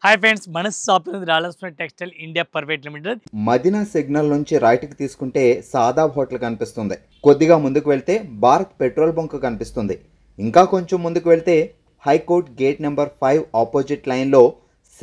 Hi friends, మన shop రాలస్పూర్ textile India private limited. Madina signal నుంచి రైట్కి తీసుకుంటే సాదాబ్ హోటల్ కనిపిస్తుంది. కొద్దిగా ముందుకు వెళ్తే భారత్ పెట్రోల్ బంక్ కనిపిస్తుంది. ఇంకా కొంచెం ముందుకు వెళ్తే హైకోర్ట్ గేట్ నెంబర్ 5 ఆపోజిట్ లైన్లో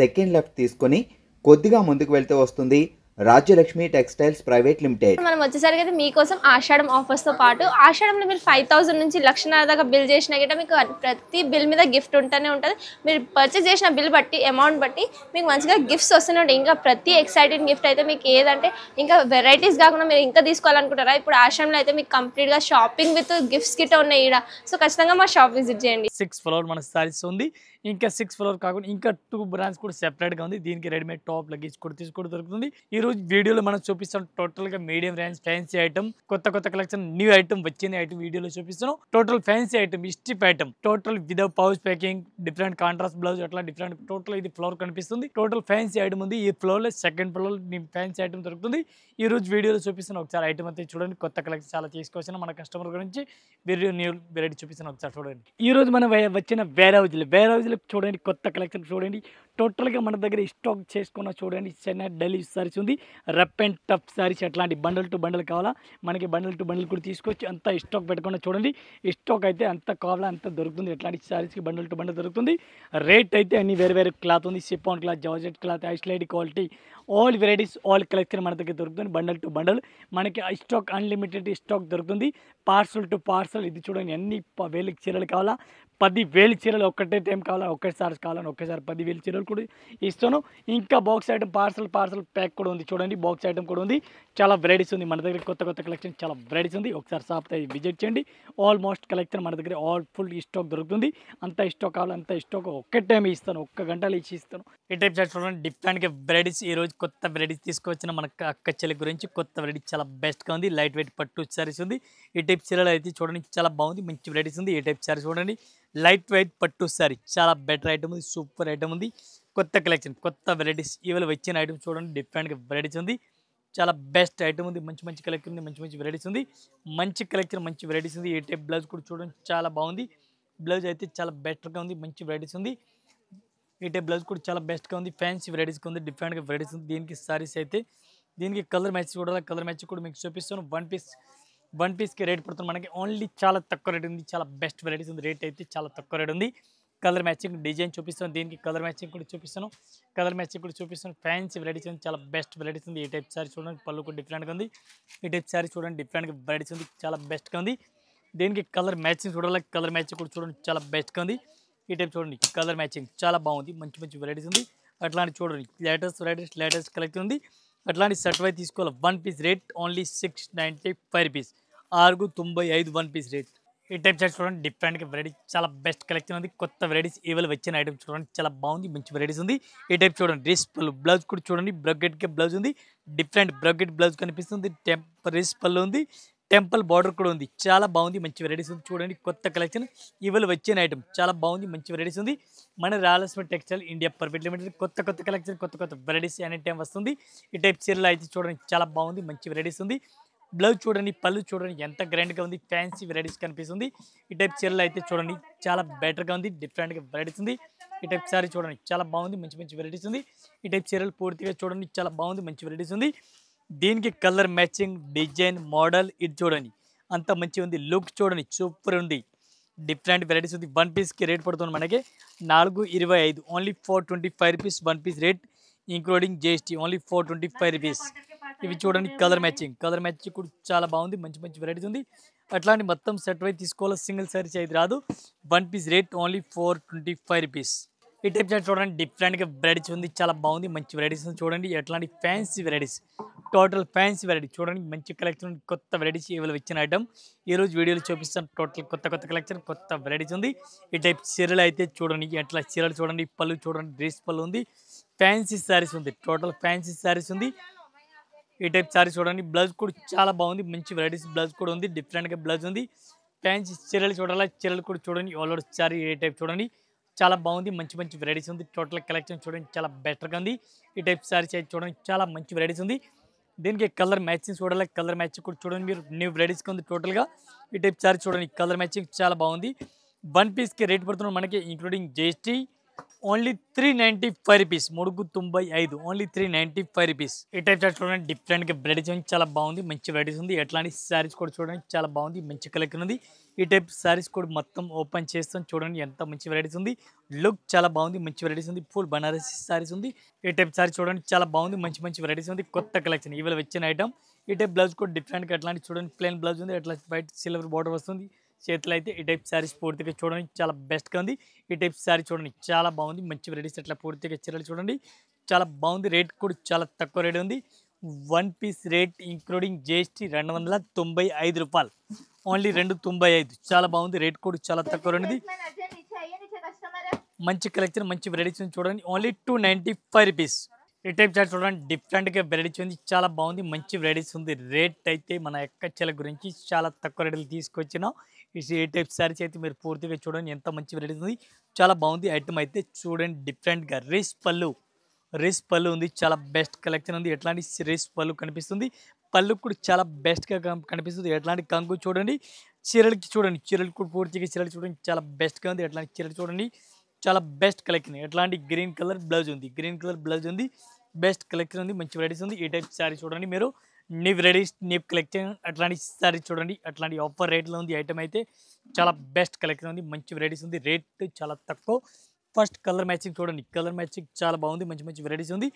సెకండ్ లెఫ్ట్ తీసుకొని కొద్దిగా ముందుకు వెళ్తే వస్తుంది రాజ్యలక్ష్మి టెక్స్టైల్స్ ప్రైవేట్ లిమిటెడ్. మనం వచ్చేసరికి అయితే మీకోసం ఆషాఢం ఆఫర్స్తో పాటు ఆషాఢంలో మీరు 5,000 నుంచి 1,00,000 దాకా బిల్ చేసినా గిట్ట మీకు ప్రతి బిల్ మీద గిఫ్ట్ ఉంటూనే ఉంటుంది. మీరు పర్చేస్ చేసిన బిల్ బట్టి అమౌంట్ బట్టి మీకు మంచిగా గిఫ్ట్స్ వస్తూనే ఉంటాయి. ఇంకా ప్రతి ఎక్సైటింగ్ గిఫ్ట్ అయితే మీకు ఏదంటే ఇంకా వెరైటీస్ కాకుండా మీరు ఇంకా తీసుకోవాలనుకుంటారా, ఇప్పుడు ఆషాఢంలో అయితే మీకు కంప్లీట్గా షాపింగ్ విత్ గిఫ్ట్స్ గిట్ట ఉన్నాయి ఇక్కడ. సో ఖచ్చితంగా మా షాప్ విజిట్ చేయండి. 6th ఫ్లోర్ మన సారీస్ ఉంది. ఇంకా 6th ఫ్లోర్ కాకుండా ఇంకా 2 బ్రాండ్స్ కూడా సెపరేట్గా ఉంది. దీనికి రెడీమేడ్ టాప్ లగేజ్ కూడా తీసుకోవడం దొరుకుతుంది. ఈ రోజు వీడియోలో మనం చూపిస్తాం టోటల్గా మీడియం రేంజ్ ఫ్యాన్సీ ఐటమ్, కొత్త కలెక్షన్, న్యూ ఐటమ్ వచ్చిన ఐటమ్ వీడియోలో చూపిస్తున్నాం. Total fancy item, strip item, total without pouch packing, different contrast blouse, అట్లా డిఫరెంట్ టోటల్ ఇది ఫ్లోర్ కనిపిస్తుంది. టోటల్ ఫ్యాన్సీ ఐటమ్ ఉంది. ఈ ఫ్లోర్లో సెకండ్ ఫ్లోర్ ఫ్యాన్సీ ఐటమ్ దొరుకుతుంది. ఈ రోజు వీడియోలో చూపిస్తున్న ఒకసారి ఐటమ్ అయితే చూడండి. కొత్త కలెక్షన్ చాలా తీసుకొచ్చిన మన కస్టమర్ గురించి వీడియో న్యూ వెరైటీ చూపిస్తున్న ఒకసారి చూడండి. ఈ రోజు మనం వచ్చిన వేర్ హౌజ్ చూడండి. కొత్త కలెక్షన్ చూడండి. టోటల్గా మన దగ్గర స్టాక్ చేసుకున్న చూడండి. చెన్నై ఢిల్లీ సారీస్ ఉంది. రఫ్ అండ్ టఫ్ సారీస్ అట్లాంటి బండల్ టు బండల్ కావాలా మనకి, బండల్ టు బండల్ కూడా తీసుకొచ్చి అంత స్టాక్ పెట్టుకున్న చూడండి. స్టాక్ అయితే అంత కావాలా అంత దొరుకుతుంది. ఎట్లాంటి సారీస్కి బండల్ టు బండల్ దొరుకుతుంది. రేట్ అయితే అన్ని వేరే క్లాత్ ఉంది. సిఫాన్ క్లాత్, జార్జెట్ క్లాత్, ఐస్లైడ్ quality, all varieties, all collection మన దగ్గర దొరుకుతుంది. బండల్ టు బండల్ మనకి స్టాక్ అన్లిమిటెడ్ స్టాక్ దొరుకుతుంది. పార్సల్ టు పార్సల్ ఇది చూడండి. అన్ని 1,000 చీరలు కావాలా, 10,000 చీరలు ఒక్కటే టైం కావాలా, ఒకేసారి కావాలని ఒకేసారి 10,000 చీరలు కూడా ఇస్తాను. ఇంకా బాక్స్ ఐటమ్ పార్సల్ ప్యాక్ కూడా ఉంది చూడండి. బాక్స్ ఐటమ్ కూడా ఉంది. చాలా వెరైటీస్ ఉంది మన దగ్గర. కొత్త కలెక్షన్ చాలా వెరైటీస్ ఉంది. ఒకసారి షాప్ విజిట్ చేయండి. ఆల్మోస్ట్ కలెక్షన్ మన దగ్గర ఆల్ ఫుల్ స్టాక్ దొరుకుతుంది. అంత స్టాక్ కావాలి అంత స్టాక్ ఒకే టైం ఇస్తాను, 1 గంటలో ఇస్తాను. ఈ టైప్ చూడండి. డిఫరెంట్గా వెరైటీస్ ఈ రోజు కొత్త వెరైటీస్ తీసుకొచ్చిన మన అక్క చెల్లి గురించి కొత్త వెరైటీ చాలా బెస్ట్గా ఉంది. లైట్ వెయిట్ పట్టు సారీస్ ఉంది. ఈ టైప్ చీరలు అయితే చూడండి చాలా బాగుంది. మంచి వెరైటీస్ ఉంది. ఈ టైప్ సారీ చూడండి. లైట్ వెయిట్ పట్టు సారీ చాలా బెటర్ ఐటమ్ ఉంది. సూపర్ ఐటమ్ ఉంది. కొత్త కలెక్షన్, కొత్త వెరైటీస్ ఇవాళ వచ్చిన ఐటమ్ చూడండి. డిఫరెంట్గా వెరైటీస్ ఉంది. చాలా బెస్ట్ ఐటమ్ ఉంది. మంచి కలెక్షన్ ఉంది. మంచి వెరైటీస్ ఉంది. మంచి కలెక్షన్, మంచి వెరైటీస్ ఉంది. ఈ టైప్ బ్లౌజ్ కూడా చూడండి చాలా బాగుంది. బ్లౌజ్ అయితే చాలా బెటర్గా ఉంది. మంచి వెరైటీస్ ఉంది. ఈ టైప్ బ్లౌజ్ కూడా చాలా బెస్ట్గా ఉంది. ఫ్యాన్సీ వెరైటీస్గా ఉంది. డిఫరెంట్గా వెరైటీస్ ఉంది. దీనికి సారీస్ అయితే దీనికి కలర్ మ్యాచ్ కూడా, కలర్ మ్యాచ్ కూడా మీకు చూపిస్తాను. వన్ పీస్కి రేట్ పడుతుంది మనకి ఓన్లీ చాలా తక్కువ రేట్ ఉంది. చాలా బెస్ట్ వెరైటీస్ ఉంది. రేట్ అయితే చాలా తక్కువ రేట్ ఉంది. కలర్ మ్యాచింగ్ డిజైన్ చూపిస్తాను. దీనికి కలర్ మ్యాచింగ్ కూడా చూపిస్తాను. ఫ్యాన్సీ వెరైటీస్ ఉంది. చాలా బెస్ట్ వెరైటీస్ ఉంది. ఈ టైప్ సారీ చూడండి. పళ్ళు కూడా డిఫరెంట్గా ఉంది. ఈ టైప్ సారీ చూడండి. డిఫరెంట్గా వెరైటీస్ ఉంది. చాలా బెస్ట్గా ఉంది. దీనికి కలర్ మ్యాచింగ్ చూడాలి. కలర్ మ్యాచింగ్ కూడా చూడండి. చాలా బెస్ట్గా ఉంది. ఈ టైప్ చూడండి. కలర్ మ్యాచింగ్ చాలా బాగుంది. మంచి వెరైటీస్ ఉంది. అట్లాంటి చూడండి. లేటెస్ట్ కలెక్షన్ ఉంది. అట్లాంటి సెట్ వై తీసుకోవాలి. 1 piece rate only 695 rupees. 695 1 piece rate. ఈ టైప్ షర్ట్ చూడండి. డిఫరెంట్గా వెరైటీ చాలా బెస్ట్ కలెక్షన్ ఉంది. కొత్త వెరైటీస్ ఇవాళ వచ్చిన ఐటమ్ చూడండి. చాలా బాగుంది. మంచి వెరైటీస్ ఉంది. ఈ టైప్ చూడండి. డ్రెస్ పళ్ళు, బ్లౌజ్ కూడా చూడండి. బ్రకెట్కి బ్లౌజ్ ఉంది. డిఫరెంట్ బ్రకెట్ బ్లౌజ్ కనిపిస్తుంది. డ్రెస్ పళ్ళు ఉంది. టెంపుల్ బార్డర్ కూడా ఉంది. చాలా బాగుంది. మంచి వెరైటీస్ ఉంది. చూడండి. కొత్త కలెక్షన్ ఇవాళ వచ్చిన ఐటమ్ చాలా బాగుంది. మంచి వెరైటీస్ ఉంది. మన Rayalaseema textile India private limited కొత్త కలెక్షన్, కొత్త వెరైటీస్ ఎనీ టైం వస్తుంది. ఈ టైప్ చీరలు అయితే చూడండి చాలా బాగుంది. మంచి వెరైటీస్ ఉంది. బ్లౌజ్ చూడండి. పళ్ళు చూడండి ఎంత గ్రాండ్గా ఉంది. ఫ్యాన్సీ వెరైటీస్ కనిపిస్తుంది. ఈ టైప్ చీరలు అయితే చూడండి చాలా బెటర్గా ఉంది. డిఫరెంట్గా వెరైటీస్ ఉంది. ఈ టైప్ సారీ చూడండి చాలా బాగుంది. మంచి వెరైటీస్ ఉంది. ఈ టైప్ చీరలు పూర్తిగా చూడండి చాలా బాగుంది. మంచి వెరైటీస్ ఉంది. దీనికి కలర్ మ్యాచింగ్, డిజైన్, మోడల్ ఇది చూడండి అంత మంచిగా ఉంది. లుక్ చూడండి సూపర్ ఉంది. డిఫరెంట్ వెరైటీస్ ఉంది. 1 పీస్కి రేట్ పడుతుంది మనకి 425 only 425 rupees 1 piece rate including GST only 425 rupees. ఇవి చూడండి. కలర్ మ్యాచింగ్ కూడా చాలా బాగుంది. మంచి వెరైటీస్ ఉంది. అట్లాంటి మొత్తం సెట్ వై తీసుకోవాలి. సింగిల్ సారీస్ అయితే రాదు. 1 పీస్ రేట్ ఓన్లీ 425 రూపీస్. ఈ టైప్ షర్ట్ చూడండి. డిఫరెంట్గా వెరైటీస్ ఉంది. చాలా బాగుంది. మంచి వెరైటీస్ ఉంది. చూడండి ఎట్లాంటి fancy varieties, total fancy variety చూడండి. మంచి కలెక్షన్, కొత్త వెరైటీస్ ఇవాళ వచ్చిన ఐటమ్ ఈ రోజు వీడియోలో చూపిస్తాను. టోటల్ కొత్త కలెక్షన్, కొత్త వెరైటీస్ ఉంది. ఈ టైప్ చీరలు అయితే చూడండి. ఎట్లా చీరలు చూడండి. పళ్ళు చూడండి. డ్రెస్ పళ్ళు ఉంది. ఫ్యాన్సీ శారీస్ ఉంది. టోటల్ ఫ్యాన్సీ శారీస్ ఉంది. ఈ టైప్ సారీ చూడండి. బ్లౌజ్ కూడా చాలా బాగుంది. మంచి వెరైటీస్ బ్లౌజ్ కూడా ఉంది. డిఫరెంట్గా బ్లౌజ్ ఉంది. ఫ్యాన్సీ చీరలు చూడాలి. చీరలు కూడా చూడండి. ఆల్ ఓవర్ సారీ ఏ టైప్ చూడండి చాలా బాగుంది. మంచి వెరైటీస్ ఉంది. టోటల్ కలెక్షన్ చూడండి చాలా బెటర్గా ఉంది. ఈ టైప్ సారీస్ అయితే చూడండి చాలా మంచి వెరైటీస్ ఉంది. దీనికి కలర్ మ్యాచింగ్ చూడాలి. కలర్ మ్యాచింగ్ కూడా చూడండి. మీరు న్యూ వెరైటీస్గా ఉంది టోటల్గా. ఈ టైప్ సారీ చూడండి. కలర్ మ్యాచింగ్ చాలా బాగుంది. 1 పీస్కి రేట్ పడుతున్నాం మనకి including GST only 395 rupees, 395, only 395 rupees. ఈ టైప్ చార్ట్ చూడండి, డిఫరెంట్గా వెరైటీస్ ఉంది, చాలా బాగుంది, మంచి వెరైటీస్ ఉంది. ఎట్లాంటి శారీస్ కూడా చూడండి, చాలా బాగుంది, మంచి కలెక్షన్ ఉంది. ఈ టైప్ శారీస్ కూడా మొత్తం ఓపెన్ చేస్తాం, చూడండి ఎంత మంచి వెరైటీస్ ఉంది. లుక్ చాలా బాగుంది, మంచి వెరైటీస్ ఉంది. ఫుల్ బనారసి శారీస్ ఉంది. ఈ టైప్ శారీ చూడండి, చాలా బాగుంది, మంచి మంచి వెరైటీస్ ఉంది. కొత్త కలెక్షన్ ఇవాళ వచ్చిన ఐటమ్. ఈ టైప్ బ్లౌజ్ కూడా డిఫరెంట్గా ఎట్లాంటి చూడండి, ప్లెయిన్ బ్లౌజ్ ఉంది, అట్లా వైట్ సిల్వర్ బార్డర్ వస్తుంది. చేతులు అయితే ఈ టైప్ శారీస్ పూర్తిగా చూడండి, చాలా బెస్ట్గా ఉంది. ఈ టైప్ శారీ చూడండి, చాలా బాగుంది, మంచి వెరైటీస్. అట్లా పూర్తిగా చీరలు చూడండి, చాలా బాగుంది. రేట్ కూడా చాలా తక్కువ రేట్ ఉంది. 1 పీస్ రేట్ ఇంక్లూడింగ్ జిఎస్టీ 295 రూపాయలు, ఓన్లీ 295. చాలా బాగుంది, రేట్ కూడా చాలా తక్కువ ఉంది. మంచి కలెక్షన్, మంచి వెరైటీస్ చూడండి, ఓన్లీ 295 రూపీస్. ఈ టైప్ చార్ట్ చూడండి, డిఫరెంట్గా వెరైటీస్ ఉంది, చాలా బాగుంది, మంచి వెరైటీస్ ఉంది. రేట్ అయితే మన ఎక్కచ్చల గురించి చాలా తక్కువ రేట్లు తీసుకొచ్చినాం. ఈ టైప్ శారీస్ అయితే మీరు పూర్తిగా చూడండి, ఎంత మంచి వెరైటీస్ ఉంది, చాలా బాగుంది. ఐటమ్ అయితే చూడండి, డిఫరెంట్గా రేస్ పళ్ళు ఉంది, చాలా బెస్ట్ కలెక్షన్ ఉంది. ఎట్లాంటి రేస్ పళ్ళు కనిపిస్తుంది, పళ్ళు కూడా చాలా బెస్ట్గా కనిపిస్తుంది. ఎట్లాంటి కంగు చూడండి, చీరలకి చూడండి, చీరలు కూడా పూర్తిగా చీరలు చూడండి, చాలా బెస్ట్గా ఉంది. ఎట్లాంటి చీరలు చూడండి, చాలా బెస్ట్ కలెక్షన్. ఎట్లాంటి గ్రీన్ కలర్ బ్లౌజ్ ఉంది, బెస్ట్ కలెక్షన్ ఉంది, మంచి వెరైటీస్ ఉంది. ఈ టైప్ శారీ చూడండి మీరు, నీ వెరైటీస్, నీ కలెక్షన్. అట్లాంటి శారీ చూడండి, అట్లాంటి ఆఫర్ రేట్లో ఉంది. ఐటమ్ అయితే చాలా బెస్ట్ కలెక్షన్ ఉంది, మంచి వెరైటీస్ ఉంది. రేట్ చాలా తక్కువ. ఫస్ట్ కలర్ మ్యాచింగ్ చూడండి, కలర్ మ్యాచింగ్ చాలా బాగుంది, మంచి మంచి వెరైటీస్ ఉంది.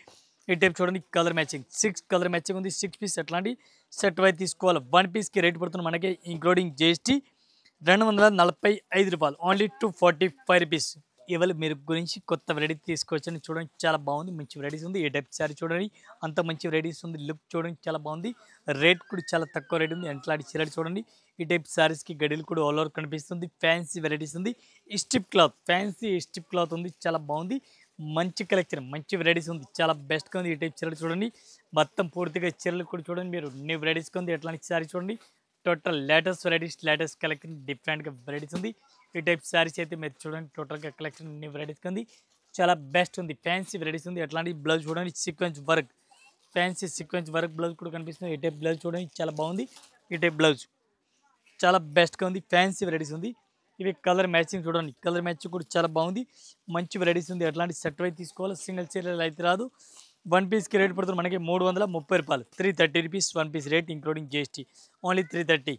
ఈ టైప్ చూడండి, కలర్ మ్యాచింగ్ 6 కలర్ మ్యాచింగ్ ఉంది. 6 పీస్ అట్లాంటి సెట్ వైజ్ తీసుకోవాలి. 1 పీస్కి రేట్ పడుతుంది మనకి ఇంక్లూడింగ్ జిఎస్టీ 245 రూపాయలు, ఓన్లీ 245 రూపీస్. ఇవాళ మీరు గురించి కొత్త వెరైటీ తీసుకొచ్చని చూడండి, చాలా బాగుంది, మంచి వెరైటీస్ ఉంది. ఈ టైప్ శారీ చూడండి, అంత మంచి వెరైటీస్ ఉంది. లుక్ చూడండి, చాలా బాగుంది. రేట్ కూడా చాలా తక్కువ రేట్ ఉంది. అట్లాంటి చీరలు చూడండి, ఈ టైప్ శారీస్కి గడిలు కూడా ఆల్ ఓవర్ కనిపిస్తుంది. ఫ్యాన్సీ వెరైటీస్ ఉంది. Strip cloth, fancy strip cloth ఉంది, చాలా బాగుంది, మంచి కలెక్షన్, మంచి వెరైటీస్ ఉంది, చాలా బెస్ట్గా ఉంది. ఈ టైప్ చీరలు చూడండి, మొత్తం పూర్తిగా చీరలు కూడా చూడండి మీరు, న్యూ వెరైటీస్గా ఉంది. ఎట్లాంటి శారీ చూడండి, total latest varieties, latest collection, డిఫరెంట్గా వెరైటీస్ ఉంది. ఈ టైప్ శారీస్ అయితే మీరు చూడండి, టోటల్గా కలెక్షన్ అన్ని వెరైటీస్ ఉంది, చాలా బెస్ట్ ఉంది. ఫ్యాన్సీ వెరైటీస్ ఉంది. అట్లాంటి బ్లౌజ్ చూడండి, sequence work, fancy sequence work blouse కూడా కనిపిస్తుంది. ఈ టైప్ బ్లౌజ్ చూడండి, చాలా బాగుంది. ఈ టైప్ బ్లౌజ్ చాలా బెస్ట్గా ఉంది, ఫ్యాన్సీ వెరైటీస్ ఉంది. ఇవి కలర్ మ్యాచింగ్ చూడండి, కలర్ మ్యాచింగ్ కూడా చాలా బాగుంది, మంచి వెరైటీస్ ఉంది. అట్లాంటి సెట్ వైజ్ తీసుకోవాలి, సింగిల్ చీరలు అయితే రాదు. 1 పీస్కి రేట్ పడుతుంది మనకి 330 రూపాయలు, 330 rupees 1 piece rate including GST, only 330.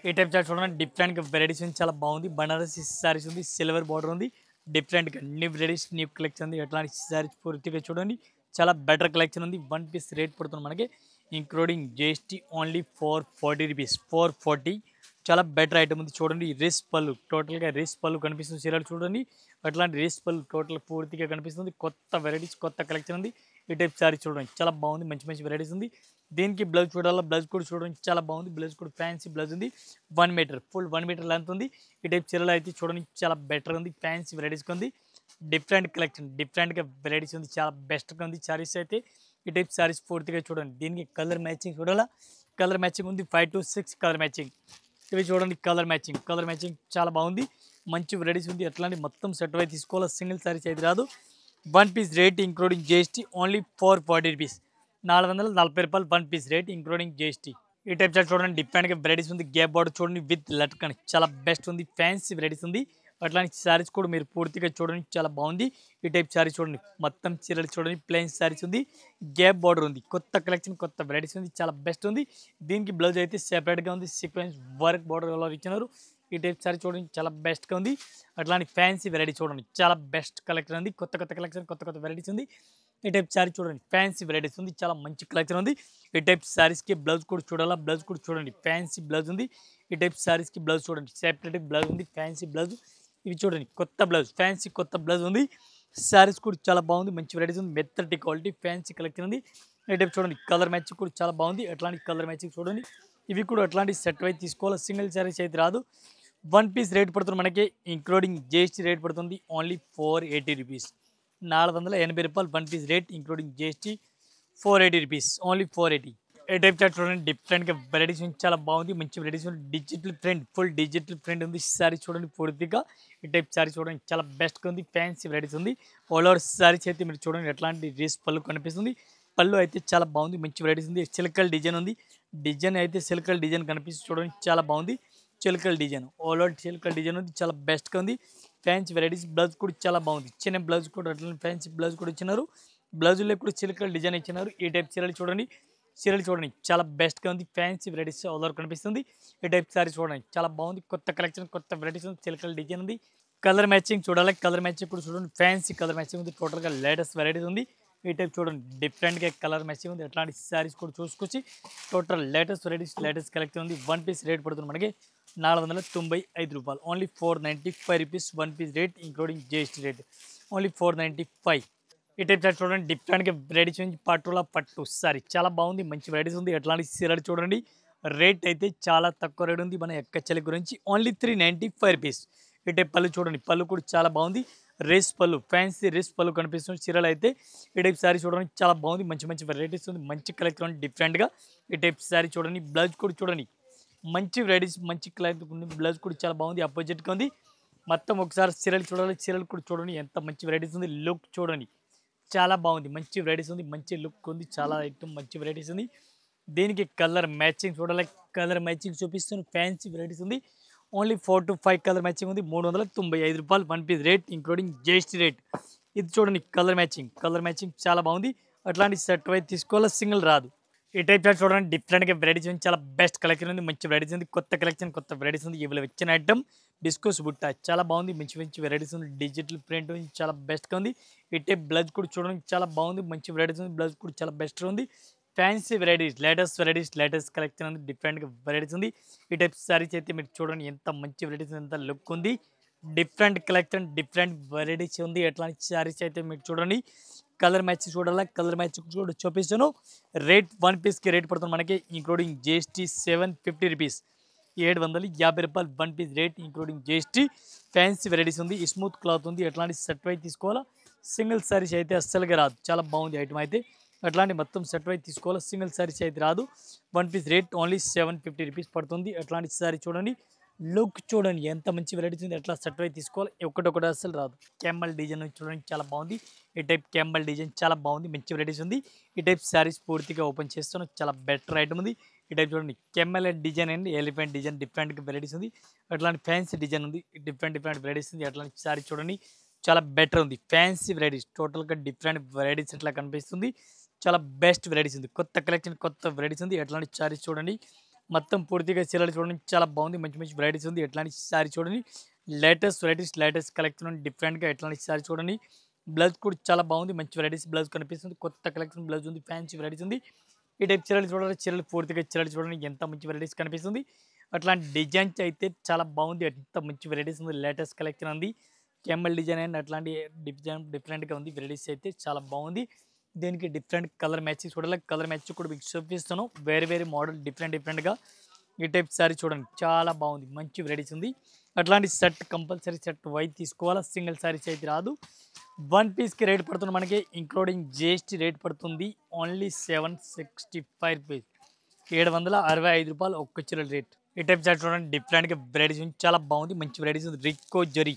ఈ టైప్ చార్ట్ చూడండి, డిఫరెంట్గా వెరైటీస్ ఉంది, చాలా బాగుంది. బనారసి శారీస్ ఉంది, సిల్వర్ బార్డర్ ఉంది, డిఫరెంట్గా న్యూ వెరైటీస్, న్యూ కలెక్షన్ ఉంది. ఎట్లాంటి శారీస్ పూర్తిగా చూడండి, చాలా బెటర్ కలెక్షన్ ఉంది. 1 పీస్ రేట్ పడుతుంది మనకి ఇంక్లూడింగ్ జిఎస్టీ, ఓన్లీ 440 రూపీస్, 440. చాలా బెటర్ ఐటమ్ ఉంది. చూడండి, రేస్ పళ్ళు, టోటల్గా రేస్ పళ్ళు కనిపిస్తుంది. చీరలు చూడండి, అట్లాంటి రేస్ పళ్ళు టోటల్ పూర్తిగా కనిపిస్తుంది. కొత్త వెరైటీస్, కొత్త కలెక్షన్ ఉంది. ఈ టైప్ శారీ చూడండి, చాలా బాగుంది, మంచి మంచి వెరైటీస్ ఉంది. దీనికి బ్లౌజ్ చూడాలా, బ్లౌజ్ కూడా చూడండి, చాలా బాగుంది. బ్లౌజ్ కూడా ఫ్యాన్సీ బ్లౌజ్ ఉంది, 1 మీటర్, ఫుల్ 1 మీటర్ లెంత్ ఉంది. ఈ టైప్ చీరలు అయితే చూడండి, చాలా బెటర్ ఉంది, ఫ్యాన్సీ వెరైటీస్గా ఉంది. డిఫరెంట్ కలెక్షన్, డిఫరెంట్గా వెరైటీస్ ఉంది, చాలా బెస్ట్గా ఉంది. శారీస్ అయితే ఈ టైప్ శారీస్ పూర్తిగా చూడండి. దీనికి కలర్ మ్యాచింగ్ చూడాలా, కలర్ మ్యాచింగ్ ఉంది, 5 to 6 కలర్ మ్యాచింగ్. ఇవి చూడండి, కలర్ మ్యాచింగ్ చాలా బాగుంది, మంచి వెరైటీస్ ఉంది. అట్లాంటి మొత్తం సెట్ వైజ్ తీసుకోవాలి, సింగిల్ శారీస్ అయితే రాదు. 1 piece rate including GST, only 440 rupees, 440 రూపాయలు 1 పీస్ రేట్ ఇంక్లూడింగ్ జిఎస్టీ. ఈ టైప్ చార్ట్ చూడండి, డిఫరెంట్గా వెరైటీస్ ఉంది. గ్యాప్ బార్డర్ చూడండి, విత్ లట్కన్, చాలా బెస్ట్ ఉంది, ఫ్యాన్సీ వెరైటీస్ ఉంది. అట్లాంటి శారీస్ కూడా మీరు పూర్తిగా చూడండి, చాలా బాగుంది. ఈ టైప్ శారీస్ చూడండి, మొత్తం చీరలు చూడండి, ప్లెయిన్ శారీస్ ఉంది, గ్యాప్ బార్డర్ ఉంది, కొత్త కలెక్షన్, కొత్త వెరైటీస్ ఉంది, చాలా బెస్ట్ ఉంది. దీనికి బ్లౌజ్ అయితే సెపరేట్గా ఉంది, సీక్వెన్స్ వర్క్ బార్డర్ ఎలా ఇచ్చినారు. ఈ టైప్ శారీ చూడండి, చాలా బెస్ట్గా ఉంది. అట్లాంటి ఫ్యాన్సీ వెరైటీ చూడండి, చాలా బెస్ట్ కలెక్షన్ ఉంది, కొత్త కొత్త కలెక్షన్, కొత్త కొత్త వెరైటీస్ ఉంది. ఈ టైప్ శారీ చూడండి, ఫ్యాన్సీ వెరైటీస్ ఉంది, చాలా మంచి కలెక్షన్ ఉంది. ఈ టైప్ శారీస్కి బ్లౌజ్ కూడా చూడాలా, బ్లౌజ్ కూడా చూడండి, ఫ్యాన్సీ బ్లౌజ్ ఉంది. ఈ టైప్ శారీస్కి బ్లౌజ్ చూడండి, సెపరేట్ బ్లౌజ్ ఉంది, ఫ్యాన్సీ బ్లౌజ్. ఇవి చూడండి, కొత్త బ్లౌజ్, ఫ్యాన్సీ కొత్త బ్లౌజ్ ఉంది. శారీస్ కూడా చాలా బాగుంది, మంచి వెరైటీస్ ఉంది, మెత్తటి క్వాలిటీ ఫ్యాన్సీ కలెక్షన్ ఉంది. ఈ టైప్ చూడండి, కలర్ మ్యాచింగ్ కూడా చాలా బాగుంది. అట్లాంటి కలర్ మ్యాచింగ్ చూడండి, ఇవి కూడా అట్లాంటి సెట్ వైజ్ తీసుకోవాలి, సింగిల్ శారీస్ అయితే రాదు. 1 పీస్ రేట్ పడుతుంది మనకి ఇంక్లూడింగ్ జిఎస్టీ రేట్ పడుతుంది, ఓన్లీ 480 రూపీస్, 480 రూపాయలు 1 piece rate including GST, 480 rupees, only 480. ఏ టైప్ చార్ట్ చూడండి, డిఫరెంట్గా వెరైటీస్ ఉంది, చాలా బాగుంది, మంచి వెరైటీస్ ఉంది. Digital print, full digital print ఉంది. శారీ చూడండి పూర్తిగా, ఈ టైప్ శారీ చూడండి, చాలా బెస్ట్గా ఉంది, ఫ్యాన్సీ వెరైటీస్ ఉంది. ఆల్ ఓవర్ శారీస్ అయితే మీరు చూడండి, ఎట్లాంటి రేస్ పళ్ళు కనిపిస్తుంది. పళ్ళు అయితే చాలా బాగుంది, మంచి వెరైటీస్ ఉంది. చిలకల్ డిజైన్ ఉంది, డిజైన్ అయితే చిలకల్ డిజైన్ కనిపిస్తుంది, చూడండి చాలా బాగుంది. చిలకల్ డిజైన్, ఆల్ ఓవర్ చిలకల్ డిజైన్ ఉంది, చాలా బెస్ట్గా ఉంది. Fancy varieties. బ్లౌజ్ కూడా చాలా బాగుంది, చిన్న బ్లౌజ్ కూడా అట్లా ఫ్యాన్సీ బ్లౌజ్ కూడా ఇచ్చినారు. బ్లౌజుల్లో కూడా చిలుకల డిజైన్ ఇచ్చినారు. ఈ టైప్ చీరలు చూడండి, చీరలు చూడండి చాలా బెస్ట్గా ఉంది. ఫ్యాన్సీ వెరైటీస్ ఆల్ కనిపిస్తుంది. ఈ టైప్ సారీ చూడండి చాలా బాగుంది. కొత్త కలెక్షన్, కొత్త వెరైటీస్ ఉంది. చిలుకల డిజైన్ ఉంది. కలర్ మ్యాచింగ్ చూడాలి, కలర్ మ్యాచింగ్ కూడా చూడండి. ఫ్యాన్సీ కలర్ మ్యాచింగ్ ఉంది. టోటల్గా లేటెస్ట్ వెరైటీస్ ఉంది. ఈ టైప్ చూడండి డిఫరెంట్గా కలర్ మ్యాచింగ్ ఉంది. అట్లాంటి శారీస్ కూడా చూసుకొచ్చి total latest varieties, latest collection ఉంది. వన్ పీస్ రేట్ పడుతుంది మనకి 495 రూపాయలు. Only 495 rupees one piece rate, including GST rate. Only 495. ఈ టైప్ సారీ చూడండి డిఫరెంట్గా వెరైటీస్ ఉంది. పట్టులా పట్టు సారీ చాలా బాగుంది, మంచి వెరైటీస్ ఉంది. అట్లాంటి చీరలు చూడండి. రేట్ అయితే చాలా తక్కువ రేట్ ఉంది మన ఎక్కచెల్లి గురించి. Only 395 rupees. ఈ టైప్ పళ్ళు చూడండి, పళ్ళు కూడా చాలా బాగుంది. రేస్ పళ్ళు, ఫ్యాన్సీ రేస్ పళ్ళు కనిపిస్తుంది. చీరలు అయితే ఈ టైప్ శారీ చూడండి చాలా బాగుంది. మంచి మంచి వెరైటీస్ ఉంది, మంచి కలెక్షన్ ఉంది డిఫరెంట్గా. ఈ టైప్ శారీ చూడండి. బ్లౌజ్ కూడా చూడండి మంచి వెరైటీస్, మంచి కలెక్షన్ ఉంది. బ్లౌజ్ కూడా చాలా బాగుంది, అపోజిట్గా ఉంది. మొత్తం ఒకసారి చీరలు చూడాలి. చీరలు కూడా చూడండి ఎంత మంచి వెరైటీస్ ఉంది. లుక్ చూడండి చాలా బాగుంది, మంచి వెరైటీస్ ఉంది, మంచి లుక్ ఉంది. చాలా ఐటమ్ మంచి వెరైటీస్ ఉంది. దీనికి కలర్ మ్యాచింగ్ చూడాలి, కలర్ మ్యాచింగ్ చూపిస్తున్న ఫ్యాన్సీ వెరైటీస్ ఉంది. ఓన్లీ 4 to 5 కలర్ మ్యాచింగ్ ఉంది. 395 రూపాయలు one piece rate, including GST rate. ఇది చూడండి కలర్ మ్యాచింగ్, కలర్ మ్యాచింగ్ చాలా బాగుంది. అట్లాంటి సెట్ వైజ్ తీసుకోవాలి, సింగిల్ రాదు. ఈ టైప్ చార్ట్ చూడండి డిఫరెంట్గా వెరైటీస్ ఉంది. చాలా బెస్ట్ కలెక్షన్ ఉంది, మంచి వెరైటీస్ ఉంది. కొత్త కలెక్షన్, కొత్త వెరైటీస్ ఉంది. ఇవాళ వచ్చిన ఐటమ్ డిస్కోస్ బుట్ట చాలా బాగుంది, మంచి మంచి వెరైటీస్ ఉంది. డిజిటల్ ప్రింట్ ఉంది, చాలా బెస్ట్గా ఉంది. ఈ టైప్ బ్లౌజ్ కూడా చూడండి చాలా బాగుంది, మంచి వెరైటీస్ ఉంది. బ్లౌజ్ కూడా చాలా బెస్ట్ ఉంది. Fancy varieties, latest varieties, latest collection ఉంది. డిఫరెంట్గా వెరైటీస్ ఉంది. ఈ టైప్ సారీస్ అయితే మీరు చూడండి ఎంత మంచి వెరైటీస్, ఎంత లుక్ ఉంది. డిఫరెంట్ కలెక్షన్, డిఫరెంట్ వెరైటీస్ ఉంది. ఎట్లాంటి సారీస్ అయితే మీరు చూడండి. కలర్ మ్యాచ్ చూడాలా, కలర్ మ్యాచ్ కూడా చూపిస్తాను. రేట్ వన్ పీస్కి రేట్ పడుతుంది మనకి, ఇంక్లూడింగ్ జిఎస్టీ 750 రూపీస్. 750 రూపాయలు one piece rate, including GST. Fancy varieties ఉంది, స్మూత్ క్లాత్ ఉంది. ఎట్లాంటి సెట్ వైజ్ తీసుకోవాలా, సింగిల్ సారీస్ అయితే అస్సలుగా రాదు. చాలా బాగుంది ఐటమ్ అయితే. అట్లాంటి మొత్తం సెట్ వైజ్ తీసుకోవాలి, సింగిల్ సారీస్ అయితే రాదు. One piece rate only 750 rupees పడుతుంది. అట్లాంటి సారీ చూడండి, లుక్ చూడండి ఎంత మంచి వెరైటీస్ ఉంది. ఎట్లా సెట్ వైజ్ తీసుకోవాలి, ఒకటి అస్సలు రాదు. క్యాంబల్ డిజైన్ చూడండి చాలా బాగుంది. ఈ టైప్ క్యాంబల్ డిజైన్ చాలా బాగుంది, మంచి వెరైటీస్ ఉంది. ఈ టైప్ శారీస్ పూర్తిగా ఓపెన్ చేస్తాను, చాలా బెటర్ ఐటమ్ ఉంది. ఈ టైప్ చూడండి కెమెల్ డిజైన్ అండి, ఎలిఫెంట్ డిజైన్ డిఫరెంట్గా వెరైటీస్ ఉంది. అట్లాంటి ఫ్యాన్సీ డిజైన్ ఉంది, డిఫరెంట్ వెరైటీస్ ఉంది. అట్లాంటి శారీ చూడండి చాలా బెటర్ ఉంది. ఫ్యాన్సీ వెరైటీస్, టోటల్గా డిఫరెంట్ వెరైటీస్ ఇట్లా కనిపిస్తుంది. చాలా బెస్ట్ వెరైటీస్ ఉంది. కొత్త కలెక్షన్, కొత్త వెరైటీస్ ఉంది. ఎట్లాంటి శారీస్ చూడండి మొత్తం పూర్తిగా చీరలు చూడండి చాలా బాగుంది, మంచి మంచి వెరైటీస్ ఉంది. ఎట్లాంటి శారీ చూడండి లేటెస్ట్ వెరైటీస్, లేటెస్ట్ కలెక్షన్ ఉంది డిఫరెంట్గా. ఎట్లాంటి శారీ చూడండి. బ్లౌజ్ కూడా చాలా బాగుంది, మంచి వెరైటీస్ బ్లౌజ్ కనిపిస్తుంది. కొత్త కలెక్షన్ బ్లౌజ్ ఉంది, ఫ్యాన్సీ వెరైటీస్ ఉంది. ఈ టైప్ చీరలు చూడాలి, చీరలు పూర్తిగా చీరలు చూడండి ఎంత మంచి వెరైటీస్ కనిపిస్తుంది. అట్లాంటి డిజైన్స్ అయితే చాలా బాగుంది, ఎంత మంచి వెరైటీస్ ఉంది. లేటెస్ట్ కలెక్షన్ ఉంది. కెంబల్ డిజైన్ అండ్ అట్లాంటి డిజైన్ డిఫరెంట్గా ఉంది. వెరైటీస్ అయితే చాలా బాగుంది. దీనికి డిఫరెంట్ కలర్ మ్యాచింగ్ చూడాలి, కలర్ మ్యాచ్ కూడా మీకు చూపిస్తాను. వేరే వేరే మోడల్ డిఫరెంట్గా. ఈ టైప్ సారీ చూడండి చాలా బాగుంది, మంచి వెరైటీస్ ఉంది. అట్లాంటి సెట్ కంపల్సరీ సెట్ వైజ్ తీసుకోవాలా, సింగిల్ సారీస్ అయితే రాదు. వన్ పీస్కి రేట్ పడుతుంది మనకి, ఇంక్లూడింగ్ జిఎస్టీ రేట్ పడుతుంది ఓన్లీ 765 రూపీస్. 765 రూపాయలు ఒక్క చీరల రేట్. ఈ టైప్ చార్ట్ చూడండి డిఫరెంట్గా వెరైటీస్ ఉంది, చాలా బాగుంది, మంచి వెరైటీస్ ఉంది.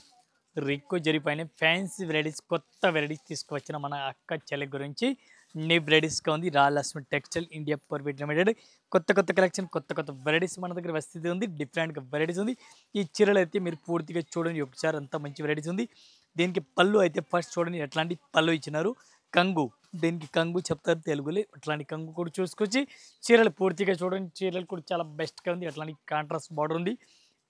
రిక్కో జరీ పైన ఫ్యాన్సీ వెరైటీస్, కొత్త వెరైటీస్ తీసుకువచ్చిన మన అక్క చెల్లి గురించి న్యూ వెరైటీస్గా ఉంది. Rayalakshmi textile India private limited. కొత్త కలెక్షన్, కొత్త వెరైటీస్ మన దగ్గర వస్తుంది ఉంది. డిఫరెంట్గా వెరైటీస్ ఉంది. ఈ చీరలు అయితే మీరు పూర్తిగా చూడండి ఒకసారి, అంత మంచి వెరైటీస్ ఉంది. దీనికి పళ్ళు అయితే ఫస్ట్ చూడండి ఎట్లాంటి పళ్ళు ఇచ్చినారు. కంగు, దీనికి కంగు చెప్తారు తెలుగులో. అట్లాంటి కంగు కూడా చూసుకొచ్చి చీరలు పూర్తిగా చూడండి. చీరలు కూడా చాలా బెస్ట్గా ఉంది. అట్లాంటి కాంట్రాస్ట్ బార్డర్ ఉంది,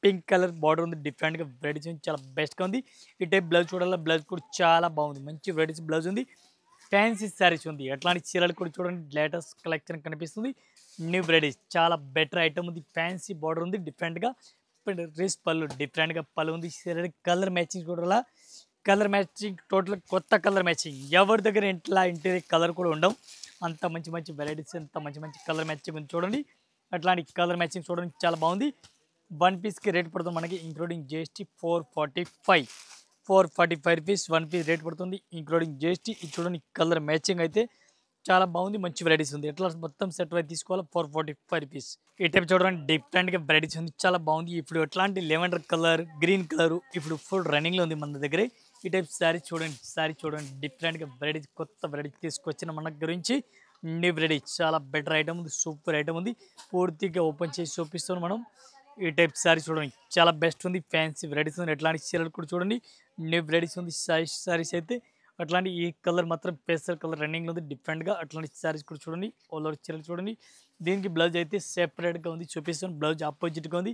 పింక్ కలర్ బార్డర్ ఉంది. డిఫరెంట్గా వెరైటీస్ ఉంది, చాలా బెస్ట్గా ఉంది. ఈ టైప్ బ్లౌజ్ చూడాలి, బ్లౌజ్ కూడా చాలా బాగుంది, మంచి వెరైటీస్ బ్లౌజ్ ఉంది. ఫ్యాన్సీ శారీస్ ఉంది. అట్లాంటి చీరలు కూడా చూడండి లేటెస్ట్ కలెక్షన్ కనిపిస్తుంది. న్యూ వెరైటీస్ చాలా బెటర్ ఐటమ్ ఉంది. ఫ్యాన్సీ బార్డర్ ఉంది, డిఫరెంట్గా రేస్ పళ్ళు, డిఫరెంట్గా పళ్ళు ఉంది. చీరలు కలర్ మ్యాచింగ్ చూడాలా, కలర్ మ్యాచింగ్ టోటల్ కొత్త కలర్ మ్యాచింగ్. ఎవరి దగ్గర ఇంటి కలర్ కూడా ఉండవు, అంత మంచి మంచి వెరైటీస్, అంత మంచి కలర్ మ్యాచింగ్ ఉంది చూడండి. అట్లాంటి కలర్ మ్యాచింగ్ చూడండి చాలా బాగుంది. వన్ పీస్కి రేట్ పడుతుంది మనకి, including GST 445 rupees one piece rate పడుతుంది, ఇంక్లూడింగ్ జిఎస్టీ. ఇది చూడండి కలర్ మ్యాచింగ్ అయితే చాలా బాగుంది, మంచి వెరైటీస్ ఉంది. ఎట్లా మొత్తం సెట్ వైజ్ తీసుకోవాలి 445 రూపీస్. ఈ టైప్ చూడండి డిఫరెంట్గా వెరైటీస్ ఉంది, చాలా బాగుంది. ఇప్పుడు ఎట్లాంటి లెవెండర్ కలర్, గ్రీన్ కలర్ ఇప్పుడు ఫుల్ రన్నింగ్లో ఉంది మన దగ్గర. ఈ టైప్ శారీ చూడండి డిఫరెంట్గా వెరైటీస్, కొత్త వెరైటీస్ తీసుకొచ్చిన మన గురించి న్యూ వెరైటీ. చాలా బెటర్ ఐటమ్ ఉంది, సూపర్ ఐటమ్ ఉంది. పూర్తిగా ఓపెన్ చేసి చూపిస్తాను మనం. ఈ టైప్ సారీ చూడండి చాలా బెస్ట్ ఉంది, ఫ్యాన్సీ వెరైటీస్ ఉంది. ఎట్లాంటి చీరలు కూడా చూడండి న్యూ వెరైటీస్ ఉంది. సారీస్ అయితే అట్లాంటి ఈ కలర్ మాత్రం పేస్టల్ కలర్ రన్నింగ్లో ఉంది డిఫరెంట్గా. అట్లాంటి సారీస్ కూడా చూడండి, ఆల్ ఓవర్ చీరలు చూడండి. దీనికి బ్లౌజ్ అయితే సెపరేట్గా ఉంది, చూపిస్తాను. బ్లౌజ్ ఆపోజిట్గా ఉంది,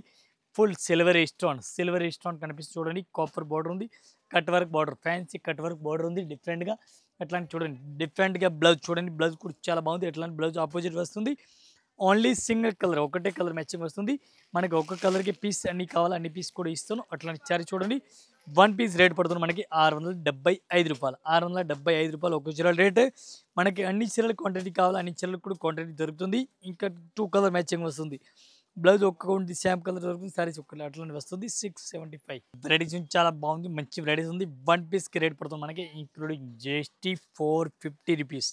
ఫుల్ సిల్వర్ స్టోన్ కనిపిస్తుంది చూడండి. కాపర్ బార్డర్ ఉంది, cut work border, fancy cut work border ఉంది డిఫరెంట్గా. అట్లాంటి చూడండి డిఫరెంట్గా బ్లౌజ్ చూడండి, బ్లౌజ్ కూడా చాలా బాగుంది. ఎట్లాంటి బ్లౌజ్ ఆపోజిట్ వస్తుంది, ఓన్లీ సింగిల్ కలర్, ఒకటే కలర్ మ్యాచింగ్ వస్తుంది. మనకి ఒక కలర్కి పీస్ అన్ని కావాలి, అన్ని పీస్ కూడా ఇస్తాను. అట్లాంటి సారీ చూడండి, 1 పీస్ రేట్ పడుతుంది మనకి 675 రూపాయలు. 675 రూపాయలు ఒక చీరల రేట్. మనకి అన్ని చీరల క్వాంటిటీ కావాలి, అన్ని చీరలకు కూడా క్వాంటిటీ దొరుకుతుంది. ఇంకా 2 కలర్ మ్యాచింగ్ వస్తుంది. బ్లౌజ్ ఒక్కొక్కటి సేమ్ కలర్ దొరుకుతుంది, సారీస్ ఒక్కటి అట్లా వస్తుంది. 675 వెరైటీస్ చాలా బాగుంది, మంచి వెరైటీస్ ఉంది. 1 పీస్కి రేట్ పడుతుంది మనకి ఇంక్లూడింగ్ జిఎస్టీ 450 రూపీస్,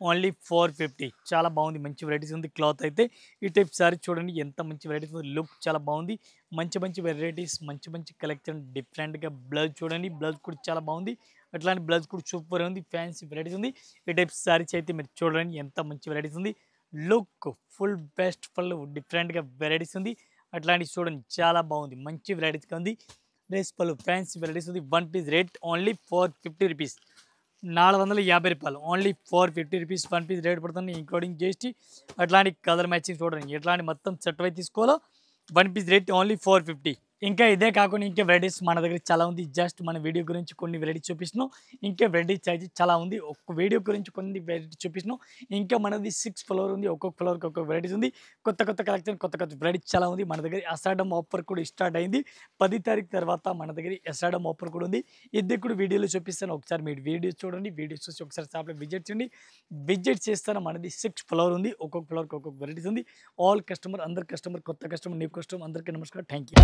ఓన్లీ 450. చాలా బాగుంది, మంచి వెరైటీస్ ఉంది. క్లాత్ అయితే ఈ టైప్ సారీ చూడండి ఎంత మంచి వెరైటీస్ ఉంది, లుక్ చాలా బాగుంది. మంచి వెరైటీస్, మంచి కలెక్షన్ డిఫరెంట్గా. బ్లౌజ్ చూడండి, బ్లౌజ్ కూడా చాలా బాగుంది. అట్లాంటి బ్లౌజ్ కూడా సూపర్ ఉంది, ఫ్యాన్సీ వెరైటీస్ ఉంది. ఈ టైప్ సారీస్ అయితే మీరు చూడండి ఎంత మంచి వెరైటీస్ ఉంది. లుక్ ఫుల్ బెస్ట్, ఫుల్ డిఫరెంట్గా వెరైటీస్ ఉంది. అట్లాంటివి చూడండి చాలా బాగుంది, మంచి వెరైటీస్గా ఉంది. డ్రెస్ పళ్ళు ఫ్యాన్సీ వెరైటీస్ ఉంది. 1 పీస్ రేట్ ఓన్లీ 450 రూపీస్, 450 రూపాయలు, ఓన్లీ 450 రూపీస్ 1 పీస్ రేట్ పడుతుంది ఇంక్లూడింగ్ జిఎస్టీ. అట్లాంటి కలర్ మ్యాచింగ్ చూడండి, ఎట్లాంటి మొత్తం సెట్ అయి తీసుకోవాలో 1 పీస్ రేట్ ఓన్లీ 450. ఇంకా ఇదే కాకుండా ఇంకా వెరైటీస్ మన దగ్గర చాలా ఉంది. జస్ట్ మన వీడియో గురించి కొన్ని వెరైటీస్ చూపిస్తున్నాం, ఇంకా వెరైటీస్ అయితే చాలా ఉంది. ఒక్క వీడియో గురించి కొన్ని వెరైటీస్ చూపిస్తున్నాం. ఇంకా మనది 6 ఫ్లోర్ ఉంది, ఒక్కొక్క ఫ్లోర్కి ఒక్కొక్క వెరైటీస్ ఉంది. కొత్త కలెక్షన్, కొత్త వెరైటీస్ చాలా ఉంది. మన దగ్గర ఎస్ఆర్ఎం ఆఫర్ కూడా స్టార్ట్ అయింది. 10 తారీఖు తర్వాత మన దగ్గర ఎస్ఆర్ఎం ఆఫర్ కూడా ఉంది. ఇది కూడా వీడియోలో చూపిస్తాను, ఒకసారి మీరు వీడియోస్ చూడండి. వీడియోస్ చూసి ఒకసారి షాప్లో విజిట్ చేయండి. విజిట్ చేస్తాను. మనది 6 ఫ్లోర్ ఉంది, ఒక్కొక్క ఫ్లోర్కి ఒక్కొక్క వెరైటీస్ ఉంది. ఆల్ కస్టమర్, అందరు కస్టమర్, కొత్త కస్టమర్, న్యూ కస్టమర్ అందరికీ నమస్కారం, థ్యాంక్ యూ.